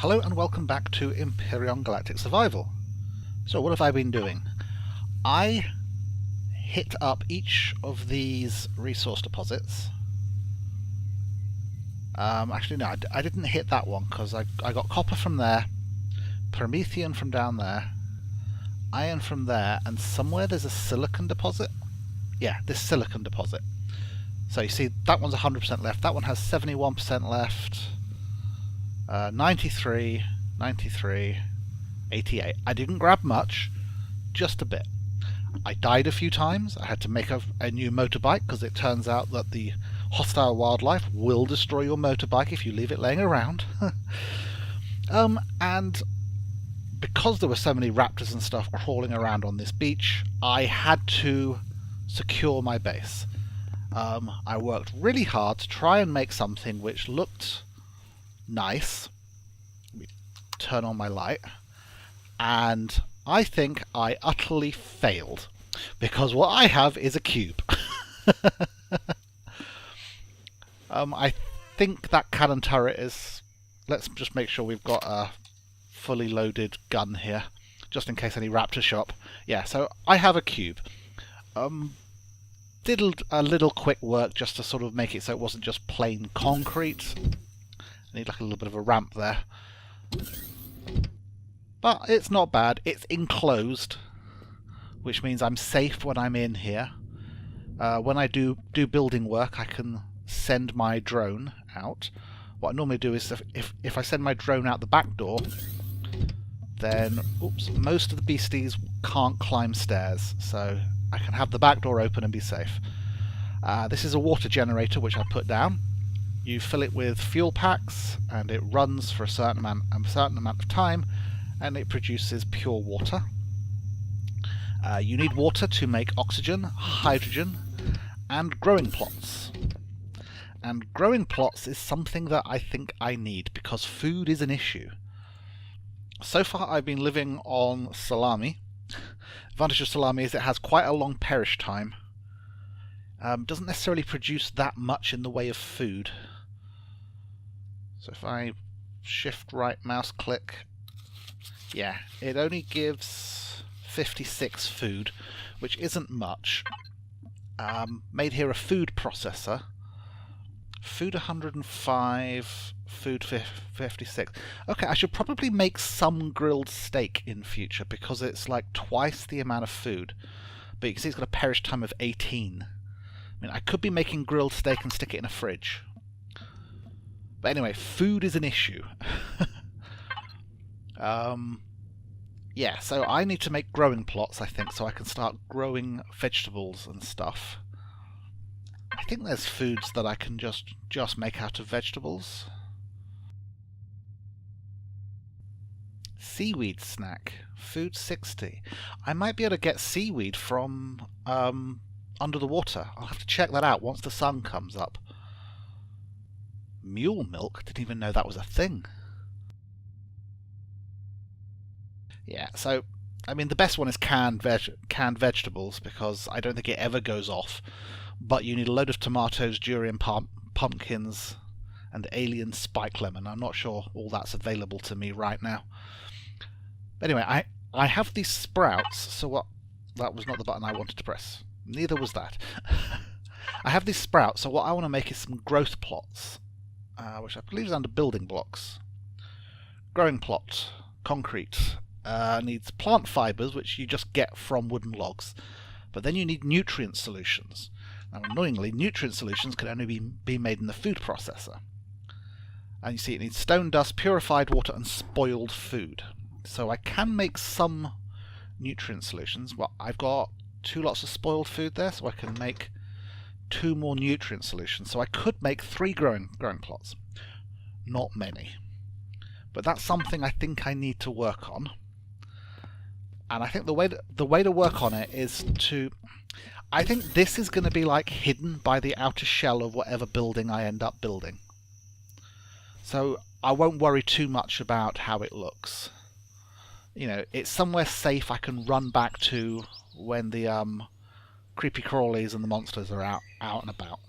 Hello and welcome back to Empyrion Galactic Survival. So what have I been doing? I hit up each of these resource deposits. Actually no, I didn't hit that one because I got copper from there, Promethean from down there, iron from there, and somewhere there's a silicon deposit. Yeah, this silicon deposit. So you see that one's 100% left, that one has 71% left. 93, 93, 88. I didn't grab much, just a bit. I died a few times. I had to make a new motorbike because it turns out that the hostile wildlife will destroy your motorbike if you leave it laying around. And because there were so many raptors and stuff crawling around on this beach, I had to secure my base. I worked really hard to try and make something which looked nice. Let me turn on my light, and I think I utterly failed because what I have is a cube. I think that cannon turret is... Let's just make sure we've got a fully loaded gun here, just in case any raptors show up. Yeah, so I have a cube. Did a little quick work just to sort of make it so it wasn't just plain concrete. I need like a little bit of a ramp there. But it's not bad. It's enclosed, which means I'm safe when I'm in here. When I do building work, I can send my drone out. What I normally do is if I send my drone out the back door, then most of the beasties can't climb stairs, so I can have the back door open and be safe. This is a water generator which I put down. You fill it with fuel packs, and it runs for a certain amount of time, and it produces pure water. You need water to make oxygen, hydrogen, and growing plots. And growing plots is something that I think I need because food is an issue. So far I've been living on salami. The advantage of salami is it has quite a long perish time. Doesn't necessarily produce that much in the way of food. So if I shift right mouse click, yeah, it only gives 56 food, which isn't much. Made here a food processor. Food 105, food 56. Okay, I should probably make some grilled steak in future because it's like twice the amount of food. But you can see it's got a perish time of 18. I mean, I could be making grilled steak and stick it in a fridge. But anyway, food is an issue. Yeah, so I need to make growing plots, I think, so I can start growing vegetables and stuff. I think there's foods that I can just make out of vegetables. Seaweed snack, food 60. I might be able to get seaweed from under the water. I'll have to check that out once the sun comes up. Mule milk? Didn't even know that was a thing. Yeah, so, I mean, the best one is canned vegetables because I don't think it ever goes off. But you need a load of tomatoes, durian pumpkins, and alien spike lemon. I'm not sure all that's available to me right now. But anyway, I have these sprouts, so what... That was not the button I wanted to press. Neither was that. I have these sprouts, so what I want to make is some growth plots. Which I believe is under building blocks. Growing plot, concrete, needs plant fibres, which you just get from wooden logs. But then you need nutrient solutions. Now, annoyingly, nutrient solutions can only be made in the food processor. And you see it needs stone dust, purified water, and spoiled food. So I can make some nutrient solutions. Well, I've got 2 lots of spoiled food there, so I can make 2 more nutrient solutions, so I could make 3 growing plots. Not many. But that's something I think I need to work on. And I think the way to work on it is to... I think this is going to be like hidden by the outer shell of whatever building I end up building. So I won't worry too much about how it looks. You know, it's somewhere safe I can run back to when the creepy crawlies and the monsters are out and about.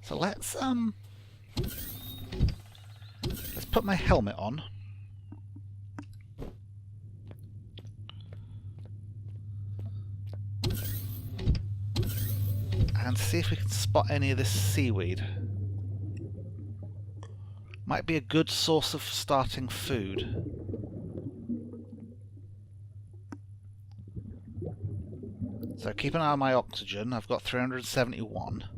So let's put my helmet on. And see if we can spot any of this seaweed. Might be a good source of starting food. So keep an eye on my oxygen. I've got 371.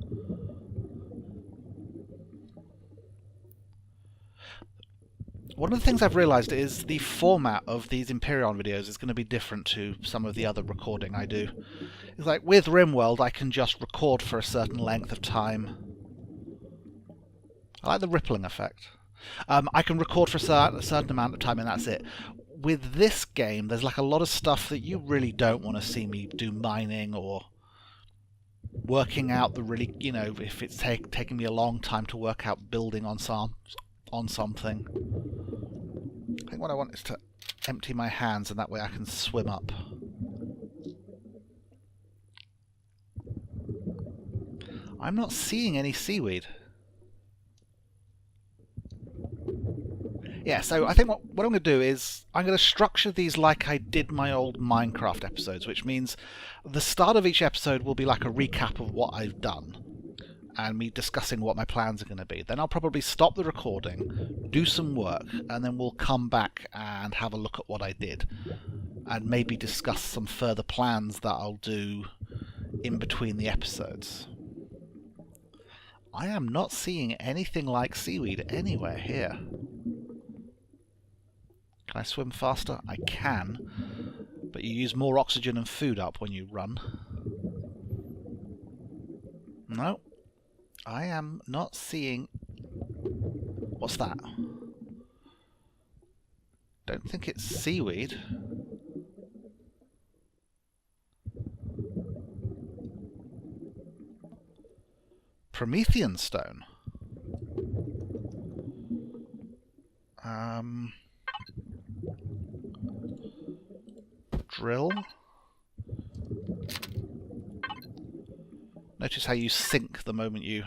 One of the things I've realised is the format of these Empyrion videos is going to be different to some of the other recording I do. It's like with RimWorld I can just record for a certain length of time. I like the rippling effect. I can record for a certain amount of time and that's it. With this game there's like a lot of stuff that you really don't want to see me do mining or working out the really, you know, if it's taking me a long time to work out building on something. I think what I want is to empty my hands and that way I can swim up. I'm not seeing any seaweed. Yeah, so I think what I'm going to do is I'm going to structure these like I did my old Minecraft episodes, which means the start of each episode will be like a recap of what I've done and me discussing what my plans are going to be. Then I'll probably stop the recording, do some work, and then we'll come back and have a look at what I did and maybe discuss some further plans that I'll do in between the episodes. I am not seeing anything like seaweed anywhere here. Can I swim faster? I can, but you use more oxygen and food up when you run. No, I am not seeing... What's that? Don't think it's seaweed. Promethean stone. Drill. Notice how you sink the moment you...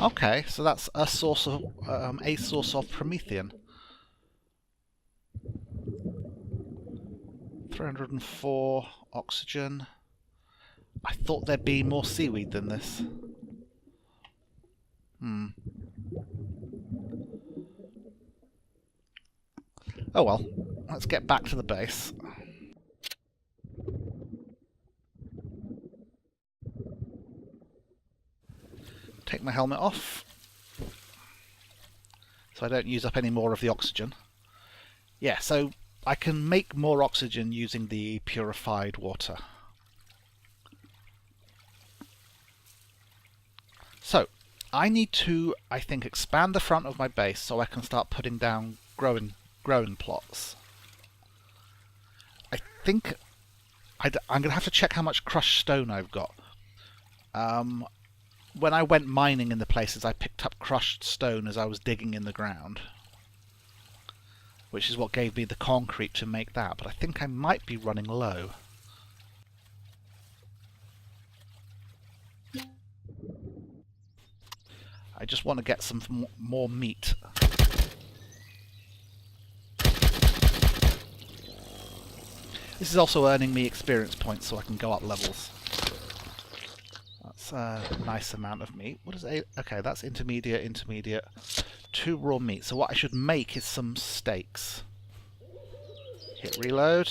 Okay, so that's a source of Promethean. 304 oxygen. I thought there'd be more seaweed than this. Oh well, let's get back to the base. Take my helmet off so I don't use up any more of the oxygen. Yeah, so I can make more oxygen using the purified water. So, I need to, I think, expand the front of my base so I can start putting down growing plots. I think I'm going to have to check how much crushed stone I've got. When I went mining in the places, I picked up crushed stone as I was digging in the ground, which is what gave me the concrete to make that, but I think I might be running low. I just want to get some more meat. This is also earning me experience points so I can go up levels. That's a nice amount of meat. What is it? Okay, that's intermediate. 2 raw meat. So what I should make is some steaks. Hit reload.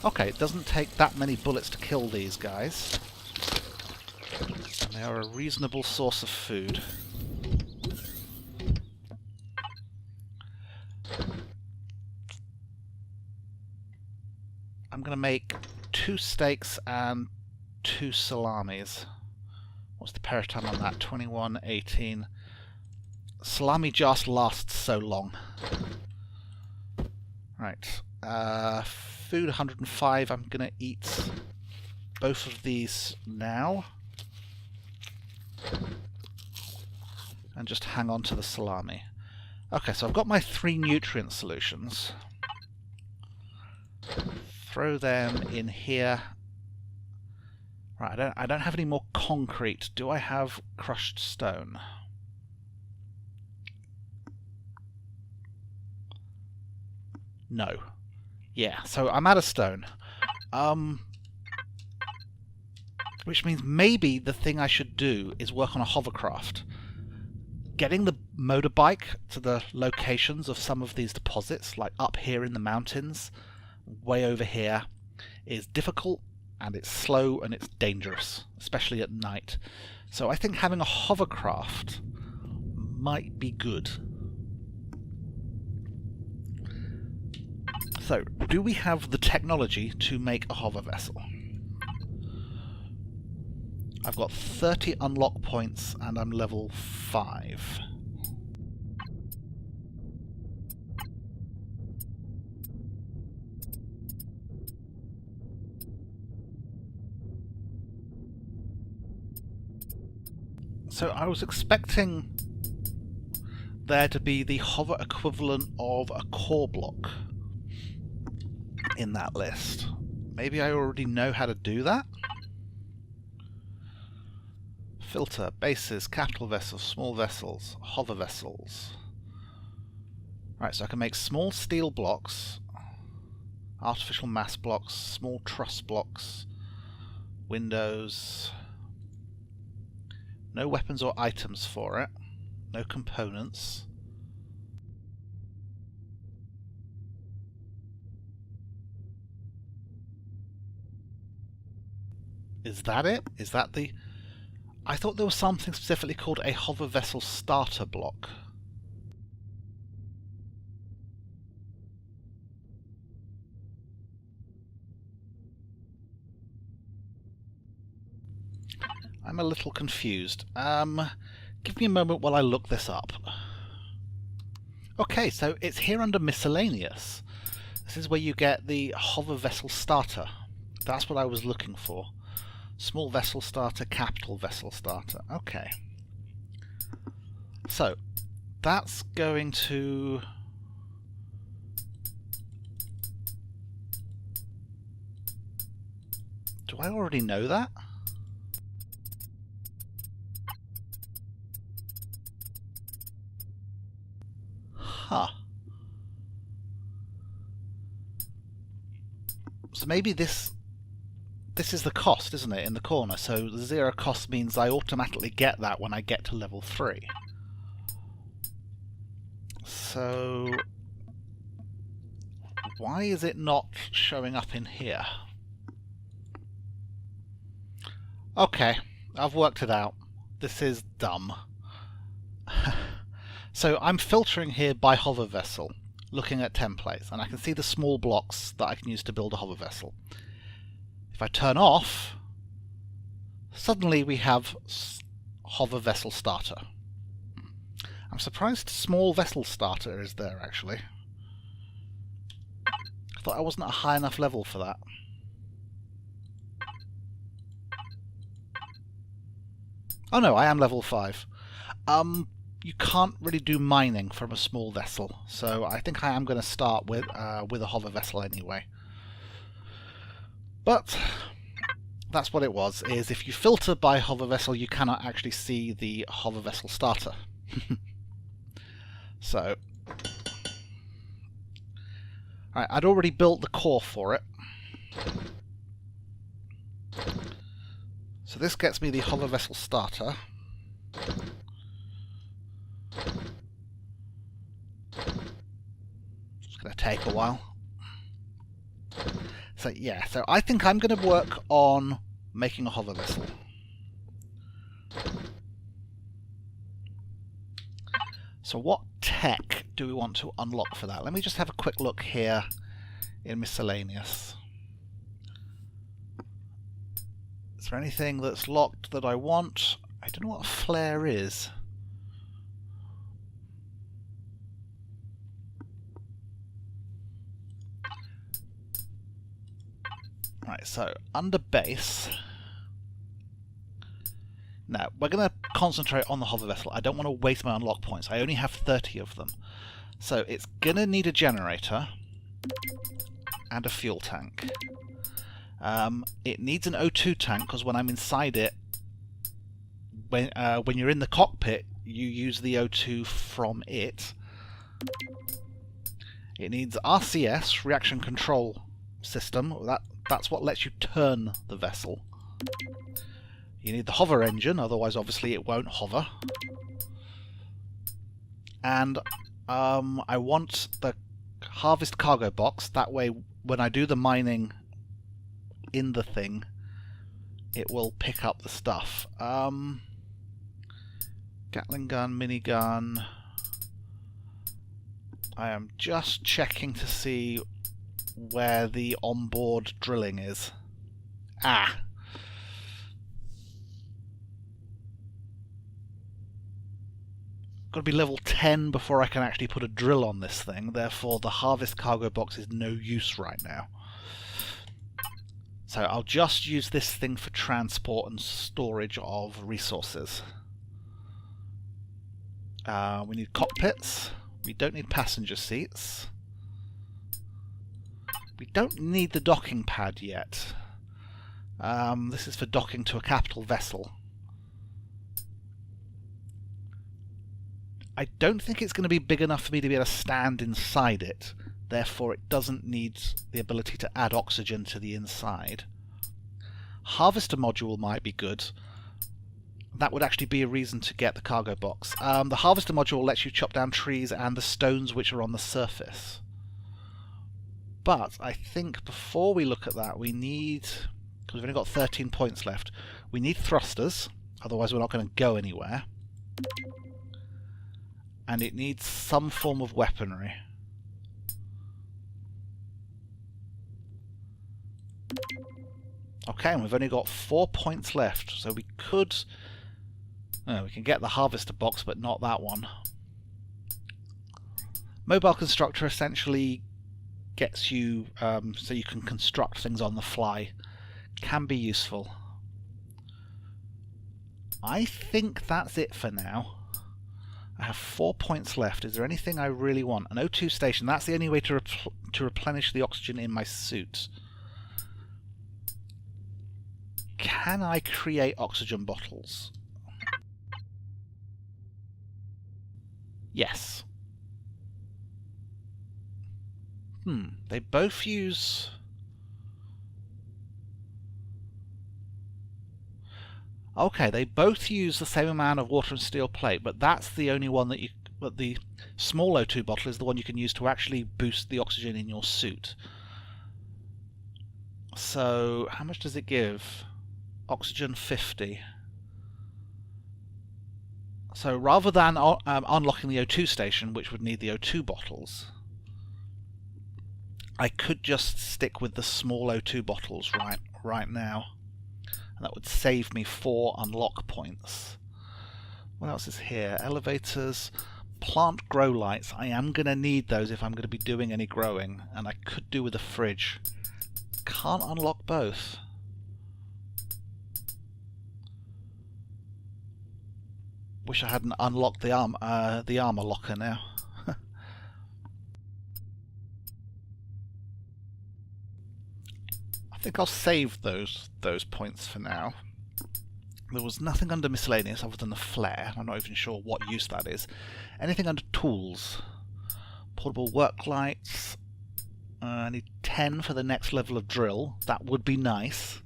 Okay, it doesn't take that many bullets to kill these guys. And they are a reasonable source of food. I'm going to make 2 steaks and 2 salamis. What's the peritime on that? 21, 18. Salami just lasts so long. Right. Food 105. I'm going to eat both of these now. And just hang on to the salami. Okay, so I've got my 3 nutrient solutions. throw them in here. Right, I don't have any more concrete. Do I have crushed stone? No. Yeah, so I'm out of stone. Which means maybe the thing I should do is work on a hovercraft. Getting the motorbike to the locations of some of these deposits, like up here in the mountains, way over here, is difficult, and it's slow, and it's dangerous, especially at night. So I think having a hovercraft might be good. So, do we have the technology to make a hover vessel? I've got 30 unlock points and I'm level 5. So I was expecting there to be the hover equivalent of a core block in that list. Maybe I already know how to do that? Filter, bases, capital vessels, small vessels, hover vessels. Right, so I can make small steel blocks, artificial mass blocks, small truss blocks, windows. No weapons or items for it. No components. Is that it? Is that the... I thought there was something specifically called a hover vessel starter block. I'm a little confused. Give me a moment while I look this up. Okay, so it's here under miscellaneous. This is where you get the hover vessel starter. That's what I was looking for. Small vessel starter, capital vessel starter. Okay. So, that's going to... Do I already know that? Huh. So maybe this is the cost, isn't it, in the corner? So the 0 cost means I automatically get that when I get to level 3. So why is it not showing up in here? Okay, I've worked it out. This is dumb. So I'm filtering here by hover vessel, looking at templates, and I can see the small blocks that I can use to build a hover vessel. If I turn off, suddenly we have hover vessel starter. I'm surprised small vessel starter is there, actually. I thought I wasn't at a high enough level for that. Oh no, I am level 5. You can't really do mining from a small vessel, so I think I am going to start with a hover vessel anyway. But that's what it was, is if you filter by hover vessel, you cannot actually see the hover vessel starter. So, alright, I'd already built the core for it. So this gets me the hover vessel starter. It's going to take a while. So yeah, so I think I'm going to work on making a hover vessel. So what tech do we want to unlock for that? Let me just have a quick look here in miscellaneous. Is there anything that's locked that I want? I don't know what a flare is. Right, so under base. Now, we're going to concentrate on the hover vessel. I don't want to waste my unlock points. I only have 30 of them. So it's going to need a generator. and a fuel tank. It needs an O2 tank because when I'm inside it, when you're in the cockpit, you use the O2 from it. It needs RCS, reaction control system. That's what lets you turn the vessel. You need the hover engine, otherwise obviously it won't hover. And I want the harvest cargo box, that way when I do the mining in the thing, it will pick up the stuff. Gatling gun, minigun. I am just checking to see where the onboard drilling is. Ah! Got to be level 10 before I can actually put a drill on this thing, therefore the harvest cargo box is no use right now. So I'll just use this thing for transport and storage of resources. We need cockpits. We don't need passenger seats. We don't need the docking pad yet. This is for docking to a capital vessel. I don't think it's going to be big enough for me to be able to stand inside it. Therefore, it doesn't need the ability to add oxygen to the inside. Harvester module might be good. That would actually be a reason to get the cargo box. The harvester module lets you chop down trees and the stones which are on the surface. But I think before we look at that, we need, because we've only got 13 points left, we need thrusters, otherwise we're not going to go anywhere. And it needs some form of weaponry. Okay, and we've only got 4 points left, so we could... we can get the harvester box, but not that one. Mobile constructor essentially gets you so you can construct things on the fly. Can be useful. I think that's it for now. I have 4 points left. Is there anything I really want? An O2 station. That's the only way to replenish the oxygen in my suit. Can I create oxygen bottles? Yes. They both use... Okay, they both use the same amount of water and steel plate, but that's the only one that you... But the small O2 bottle is the one you can use to actually boost the oxygen in your suit. So, how much does it give? Oxygen 50. So rather than unlocking the O2 station, which would need the O2 bottles, I could just stick with the small O2 bottles right now. And that would save me 4 unlock points. What else is here? Elevators, plant grow lights. I am going to need those if I'm going to be doing any growing. And I could do with a fridge. Can't unlock both. Wish I hadn't unlocked the armor locker now. I think I'll save those points for now. There was nothing under miscellaneous other than the flare. I'm not even sure what use that is. Anything under tools? Portable work lights. I need 10 for the next level of drill. That would be nice.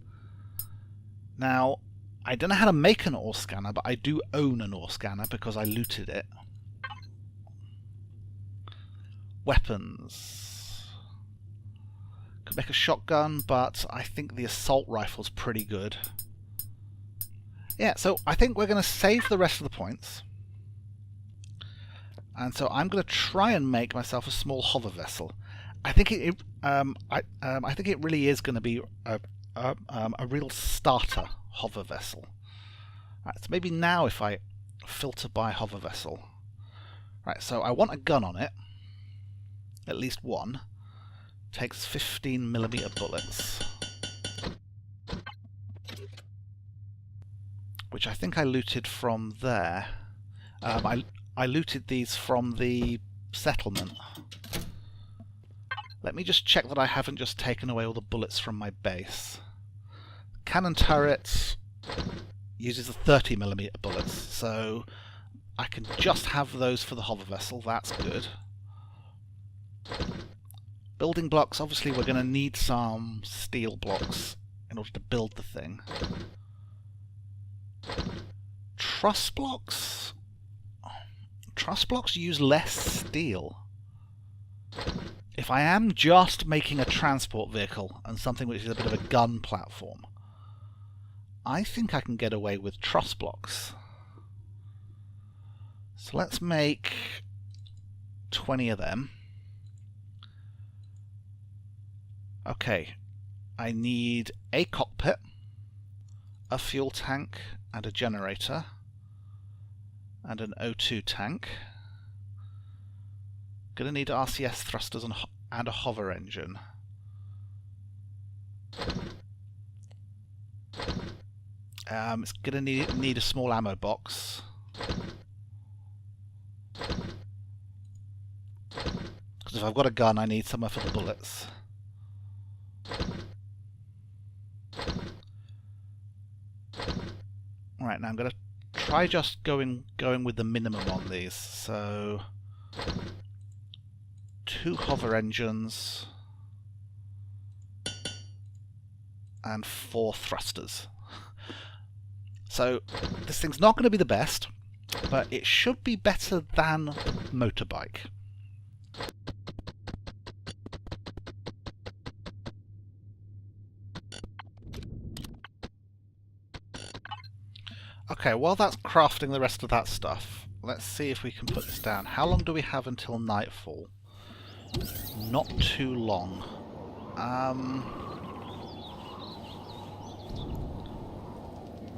Now, I don't know how to make an ore scanner, but I do own an ore scanner because I looted it. Weapons. Could make a shotgun, but I think the assault rifle's pretty good. Yeah, so I think we're going to save the rest of the points. And so I'm going to try and make myself a small hover vessel. I think I think it really is going to be a real starter hover vessel. Right, so maybe now if I filter by hover vessel. Right, so I want a gun on it. At least one. Takes 15mm bullets. Which I think I looted from there. I looted these from the settlement. Let me just check that I haven't just taken away all the bullets from my base. Cannon turret uses the 30mm bullets, so I can just have those for the hover vessel. That's good. Building blocks, obviously we're going to need some steel blocks in order to build the thing. Truss blocks? Truss blocks use less steel. If I am just making a transport vehicle and something which is a bit of a gun platform, I think I can get away with truss blocks. So let's make 20 of them. Okay, I need a cockpit, a fuel tank, and a generator, and an O2 tank. Gonna need RCS thrusters and a hover engine. It's gonna need a small ammo box. Because if I've got a gun, I need somewhere for the bullets. Alright, now I'm gonna try just going with the minimum on these. So 2 hover engines and 4 thrusters. So this thing's not going to be the best, but it should be better than the motorbike. Okay, while that's crafting the rest of that stuff, let's see if we can put this down. How long do we have until nightfall? Not too long.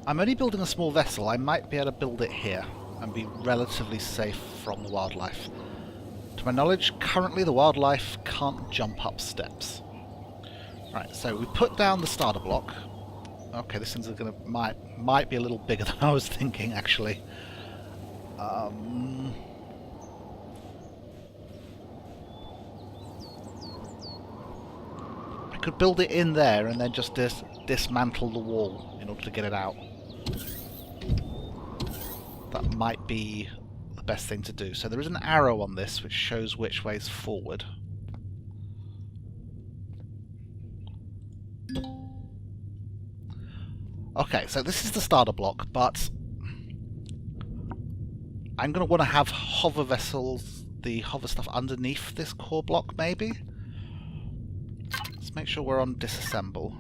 I'm only building a small vessel. I might be able to build it here and be relatively safe from the wildlife. To my knowledge, currently the wildlife can't jump up steps. Right, so we put down the starter block. Okay, this thing's might be a little bigger than I was thinking, actually. I could build it in there and then just dismantle the wall in order to get it out. That might be the best thing to do. So there is an arrow on this which shows which way is forward. Okay, so this is the starter block, but I'm going to want to have hover vessels, the hover stuff underneath this core block, maybe? Let's make sure we're on disassemble.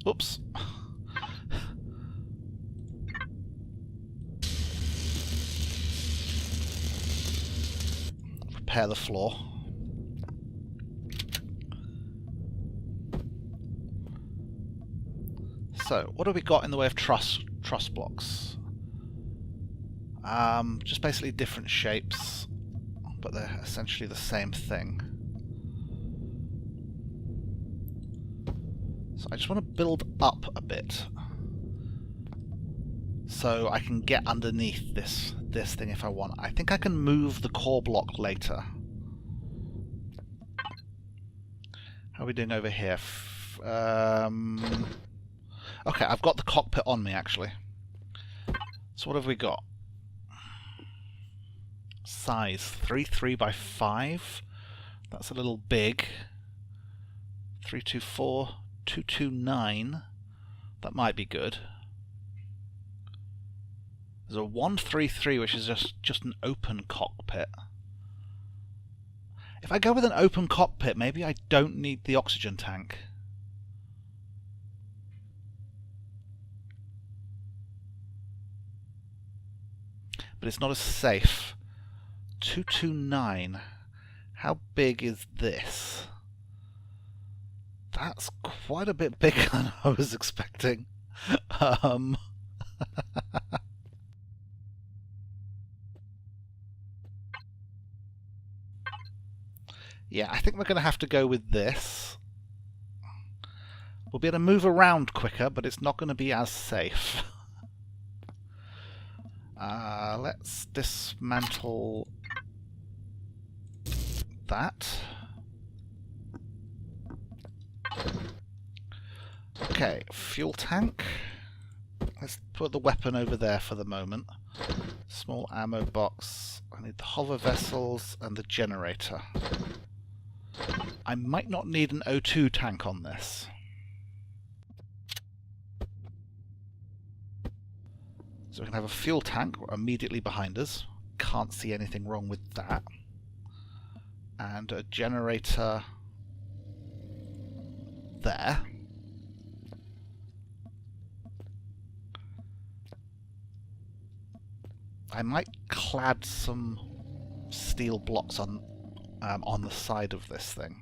Oops. Repair the floor. So, what have we got in the way of truss blocks? Just basically different shapes, but they're essentially the same thing. So I just want to build up a bit so I can get underneath this thing if I want. I think I can move the core block later. How are we doing over here? Okay, I've got the cockpit on me, actually. So what have we got? Size 3 by 5. That's a little big. 324, 229. That might be good. There's a 133, which is just an open cockpit. If I go with an open cockpit, maybe I don't need the oxygen tank. But it's not as safe. 229. How big is this? That's quite a bit bigger than I was expecting. Yeah, I think we're going to have to go with this. We'll be able to move around quicker, but it's not going to be as safe. Let's dismantle that. Okay, fuel tank. Let's put the weapon over there for the moment. Small ammo box. I need the hover vessels and the generator. I might not need an O2 tank on this. So we can have a fuel tank immediately behind us. Can't see anything wrong with that. And a generator there. I might clad some steel blocks on the side of this thing.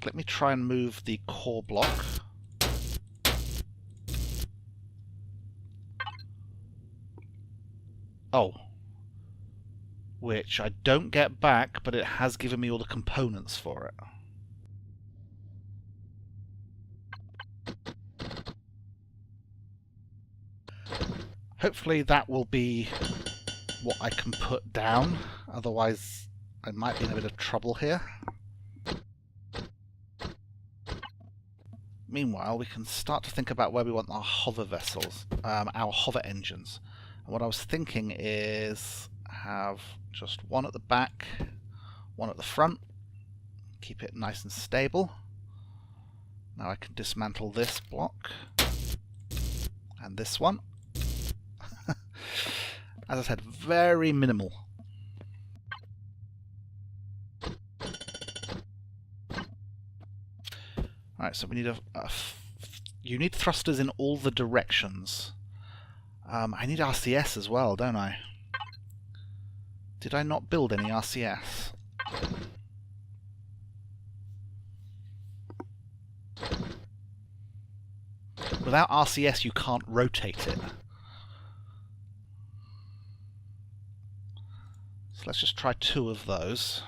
Let me try and move the core block. Oh. Which I don't get back, but it has given me all the components for it. Hopefully that will be what I can put down, otherwise I might be in a bit of trouble here. Meanwhile, we can start to think about where we want our hover vessels, our hover engines. And what I was thinking is have just one at the back, one at the front, keep it nice and stable. Now I can dismantle this block and this one. As I said, very minimal. Alright, so we need you need thrusters in all the directions. I need RCS as well, don't I? Did I not build any RCS? Without RCS you can't rotate it. So let's just try 2 of those.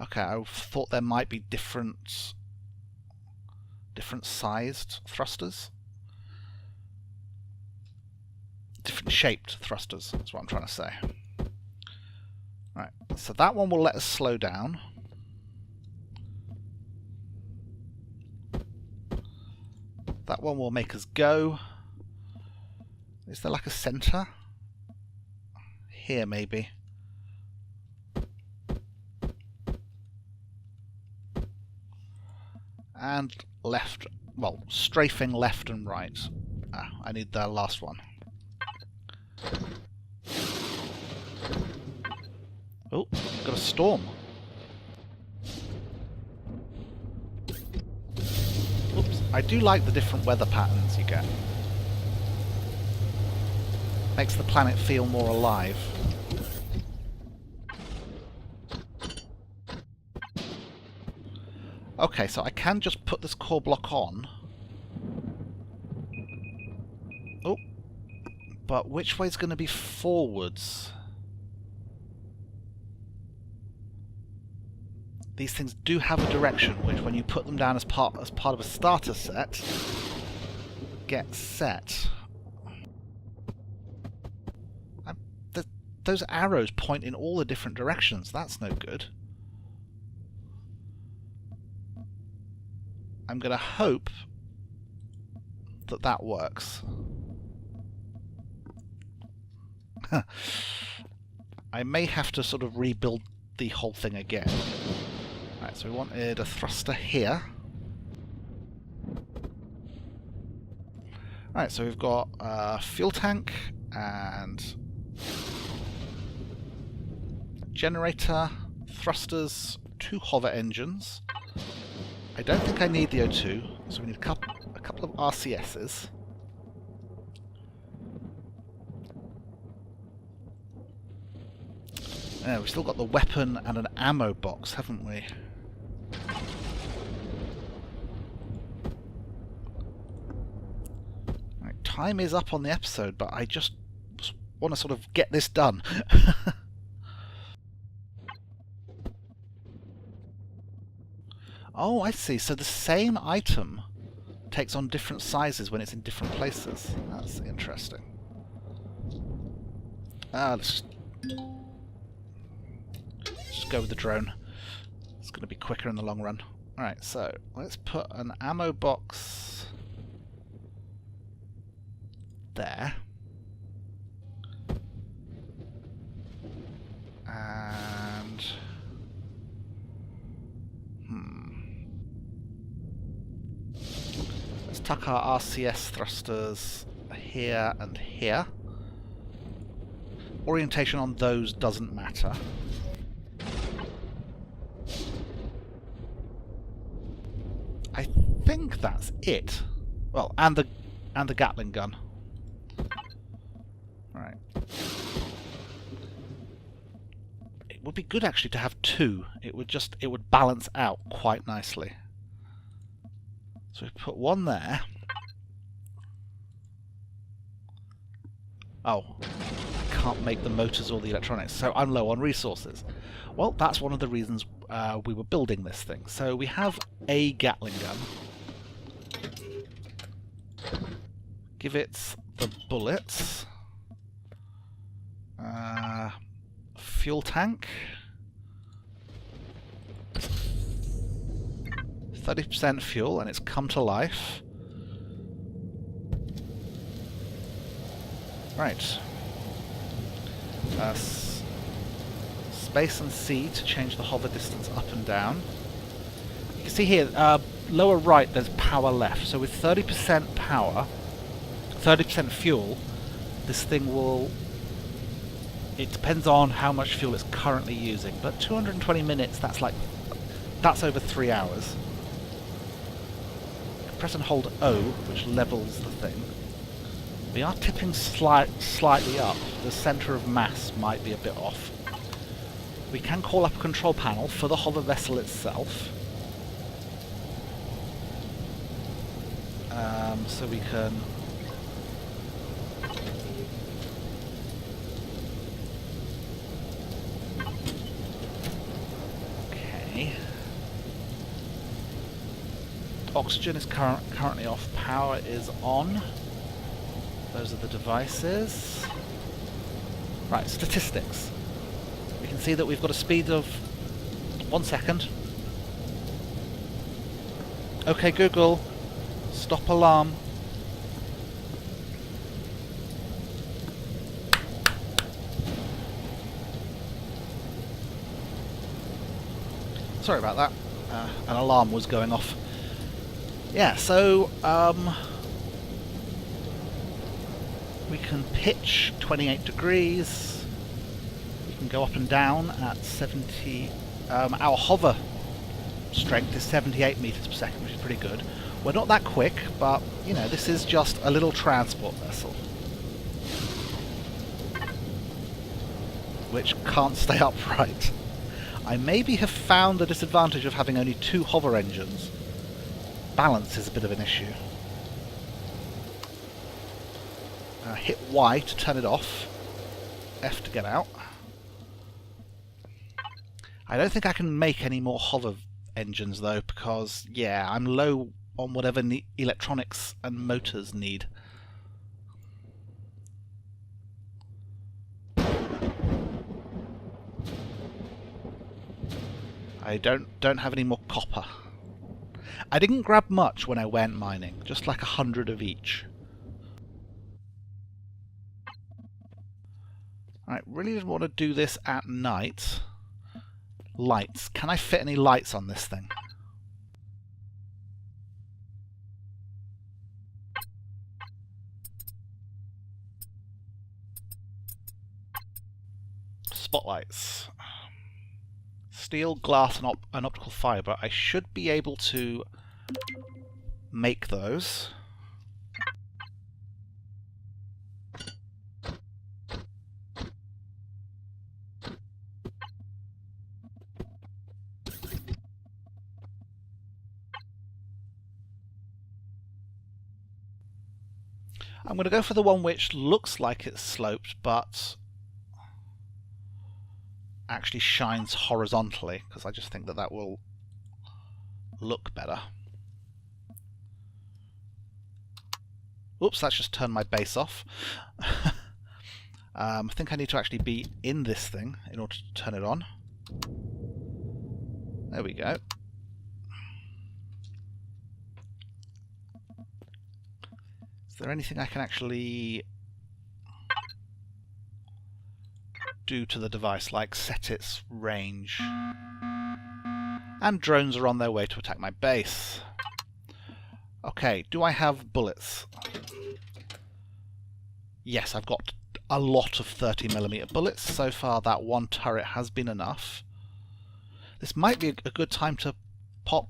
Okay, I thought there might be different sized thrusters. Different shaped thrusters, that's what I'm trying to say. Right, so that one will let us slow down. That one will make us go. Is there like a center? Here, maybe. And left, well, strafing left and right. I need the last one. Oh, got a storm. Oops, I do like the different weather patterns you get. Makes the planet feel more alive. Okay, so I can just put this core block on. Oh, but which way is going to be forwards? These things do have a direction, which when you put them down as part of a starter set, gets set. Those arrows point in all the different directions. That's no good. I'm going to hope that that works. I may have to sort of rebuild the whole thing again. Right, so we wanted a thruster here. Right, so we've got a fuel tank and generator, thrusters, 2 hover engines. I don't think I need the O2, so we need a couple of RCSs. Yeah, we've still got the weapon and an ammo box, haven't we? Right, time is up on the episode, but I just want to sort of get this done. Oh, I see. So the same item takes on different sizes when it's in different places. That's interesting. Let's just go with the drone. It's going to be quicker in the long run. Alright, so let's put an ammo box there. And... let's tuck our RCS thrusters here and here. Orientation on those doesn't matter. I think that's it. Well, and the Gatling gun. Right. It would be good actually to have two. It would balance out quite nicely. So we put one there. Oh, I can't make the motors or the electronics, so I'm low on resources. Well, that's one of the reasons we were building this thing. So we have a Gatling gun. Give it the bullets. Fuel tank. 30% fuel, and it's come to life. Right. Space and C to change the hover distance up and down. You can see here, lower right, there's power left. So with 30% power, 30% fuel, this thing will... It depends on how much fuel it's currently using, but 220 minutes, that's over 3 hours. Press and hold O, which levels the thing. We are tipping slightly up. The centre of mass might be a bit off. We can call up a control panel for the hover vessel itself. So we can... Okay. Oxygen is currently off. Power is on. Those are the devices. Right, statistics. We can see that we've got a speed of 1 second. Okay, Google, stop alarm. Sorry about that. An alarm was going off. Yeah, so we can pitch 28 degrees. We can go up and down at 70. Our hover strength is 78 meters per second, which is pretty good. We're not that quick, but you know, this is just a little transport vessel which can't stay upright. I maybe have found the disadvantage of having only 2 hover engines. Balance is a bit of an issue. Hit Y to turn it off, F to get out. I don't think I can make any more hover engines though, because yeah, I'm low on whatever electronics and motors need. I don't have any more copper. I didn't grab much when I went mining, just like 100 of each. I really didn't want to do this at night. Lights. Can I fit any lights on this thing? Spotlights. Steel, glass, and optical fibre. I should be able to make those. I'm going to go for the one which looks like it's sloped, but actually shines horizontally, because I just think that that will look better. Oops, that's just turned my base off. I think I need to actually be in this thing in order to turn it on. There we go. Is there anything I can actually do to the device, like set its range? And drones are on their way to attack my base. Okay, do I have bullets? Yes, I've got a lot of 30mm bullets. So far that one turret has been enough. This might be a good time to pop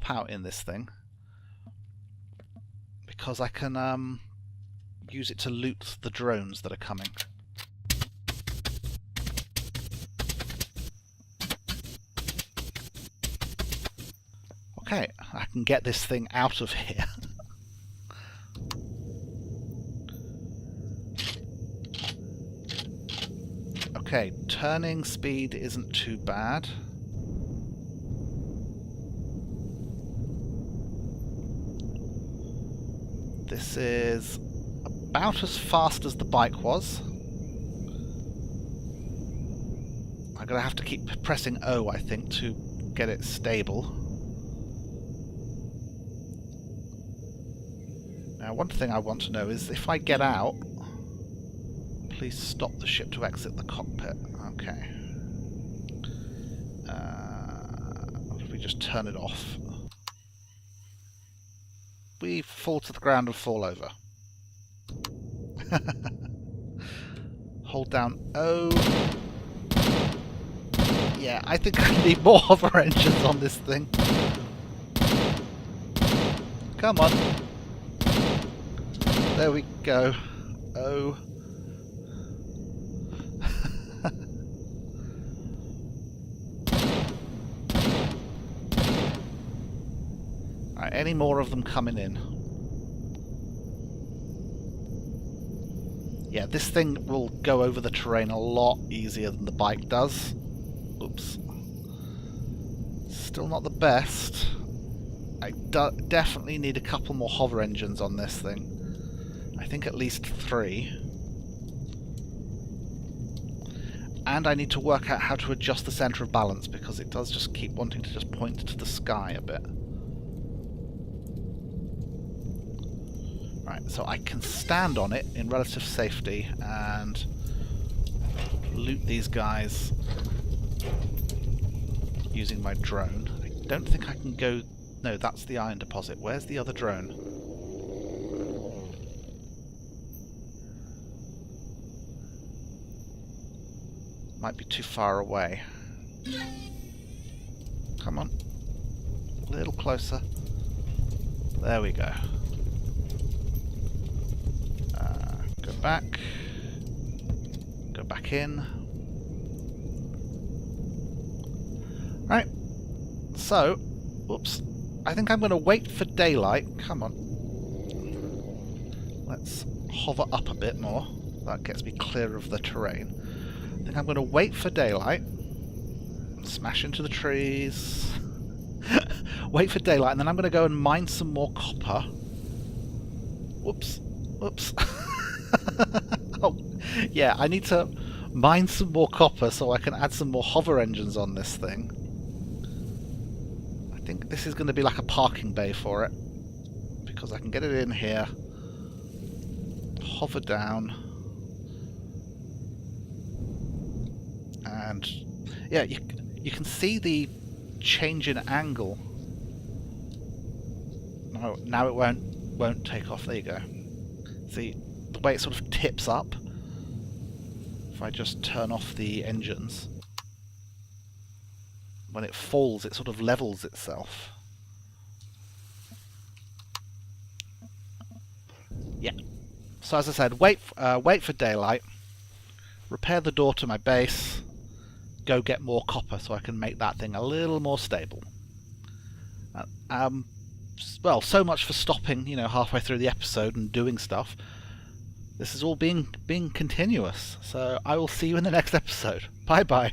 out in this thing, because I can use it to loot the drones that are coming. Okay, I can get this thing out of here. Okay, turning speed isn't too bad. This is about as fast as the bike was. I'm going to have to keep pressing O, I think, to get it stable. Now, one thing I want to know is if I get out, please stop the ship to exit the cockpit. Okay. If we just turn it off, we fall to the ground and fall over. Hold down O. Yeah, I think I need more hover engines on this thing. Come on. There we go. O. Right, any more of them coming in? Yeah, this thing will go over the terrain a lot easier than the bike does. Oops. Still not the best. I definitely need a couple more hover engines on this thing. I think at least 3. And I need to work out how to adjust the centre of balance, because it does just keep wanting to just point to the sky a bit. Right, so I can stand on it in relative safety and loot these guys using my drone. I don't think I can go... No, that's the iron deposit. Where's the other drone? Might be too far away. Come on. A little closer. There we go. Go back. Go back in. Right. So, whoops. I think I'm going to wait for daylight. Come on. Let's hover up a bit more. That gets me clear of the terrain. I think I'm going to wait for daylight. Smash into the trees. Wait for daylight, and then I'm going to go and mine some more copper. Whoops. Whoops. Oh, yeah, I need to mine some more copper so I can add some more hover engines on this thing. I think this is going to be like a parking bay for it, because I can get it in here, hover down, and yeah, you can see the change in angle. No, now it won't take off. There you go. See the way it sort of tips up. If I just turn off the engines, when it falls, it sort of levels itself. Yeah. So as I said, wait for daylight, repair the door to my base, go get more copper so I can make that thing a little more stable. Well, so much for stopping, halfway through the episode and doing stuff. this is all being continuous. So I will see you in the next episode. Bye bye.